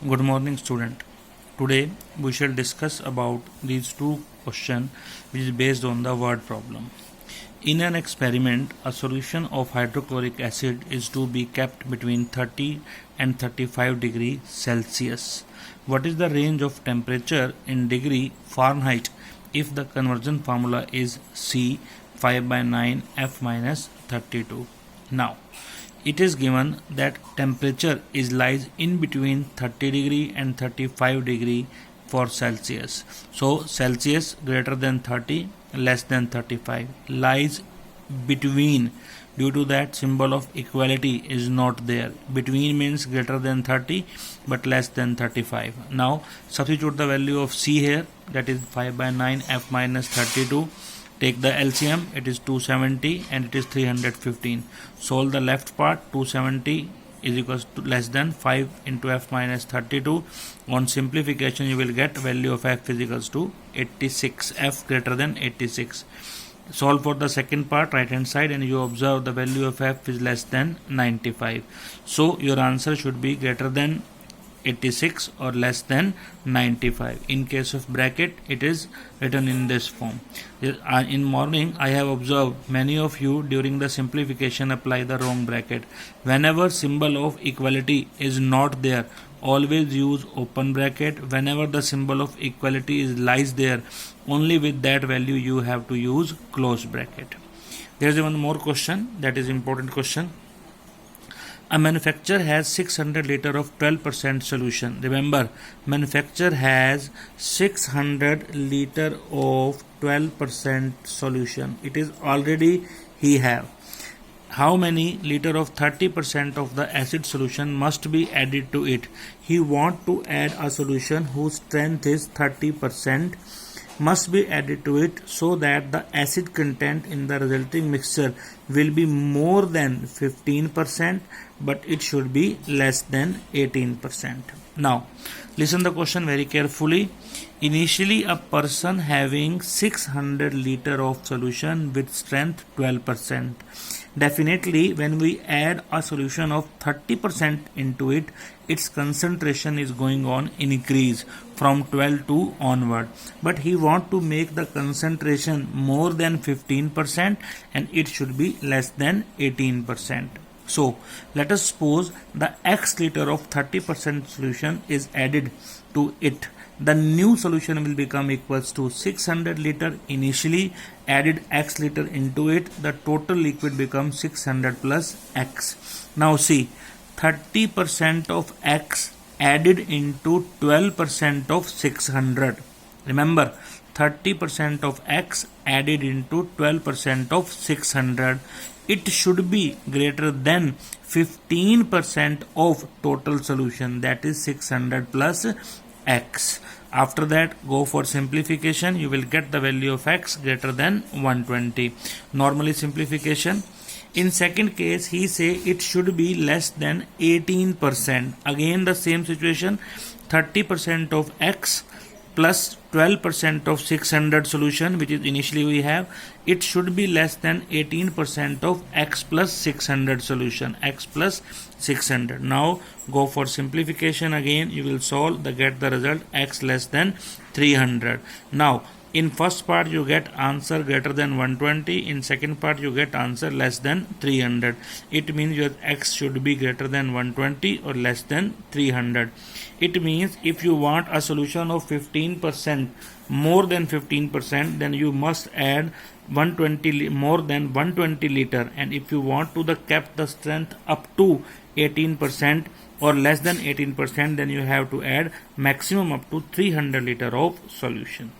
Good morning, student. Today we shall discuss about these two questions which is based on the word problem. In an experiment, a solution of hydrochloric acid is to be kept between 30 and 35 degree Celsius. What is the range of temperature in degree Fahrenheit if the conversion formula is C 5 by 9 F minus 32? Now, it is given that temperature is lies in between 30 degree and 35 degree for Celsius. So Celsius greater than 30, less than 35 lies between. Due to that, symbol of equality is not there. Between means greater than 30 but less than 35. Now substitute the value of C here, that is 5 by 9 F minus 32. Take the LCM, it is 270 and it is 315. Solve the left part. 270 is equals to less than 5 into F minus 32. On simplification you will get value of F is equals to 86. F greater than 86. Solve for the second part, right hand side, and you observe the value of F is less than 95. So your answer should be greater than 86 or less than 95. In case of bracket, it is written in this form. In morning, I have observed many of you during the simplification apply the wrong bracket. Whenever symbol of equality is not there, always use open bracket. Whenever the symbol of equality is lies there, only with that value you have to use close bracket. There is one more question, that is important question. A manufacturer has 600 liter of 12% solution. Remember, manufacturer has 600 liter of 12% solution. It is already he have. How many liter of 30% of the acid solution must be added to it? He want to add a solution whose strength is 30%. Must be added to it so that the acid content in the resulting mixture will be more than 15%, but it should be less than 18%. Now, listen the question very carefully. Initially, a person having 600 liter of solution with strength 12%. Definitely, when we add a solution of 30% into it, its concentration is going on increase from 12 to onward. But he want to make the concentration more than 15% and it should be less than 18%. So, let us suppose the X liter of 30% solution is added to it. The new solution will become equals to 600 liter. Initially added X liter into it, the total liquid becomes 600 plus X. Now see, 30% of X added into 12% of 600. Remember, 30% of X added into 12% of 600. It should be greater than 15% of total solution, that is 600 plus X. After that, go for simplification. You will get the value of X greater than 120. Normally simplification. In second case, he say it should be less than 18%. Again the same situation. 30% of X plus 12% of 600 solution, which is initially we have, it should be less than 18% of X plus 600 solution, X plus 600. Now go for simplification again. You will solve the get the result X less than 300. Now in first part you get answer greater than 120. In second part you get answer less than 300. It means your X should be greater than 120 or less than 300. It means if you want a solution of 15%, more than 15%, then you must add 120 more than 120 liter. And if you want to keep the strength up to 18% or less than 18%, then you have to add maximum up to 300 liter of solution.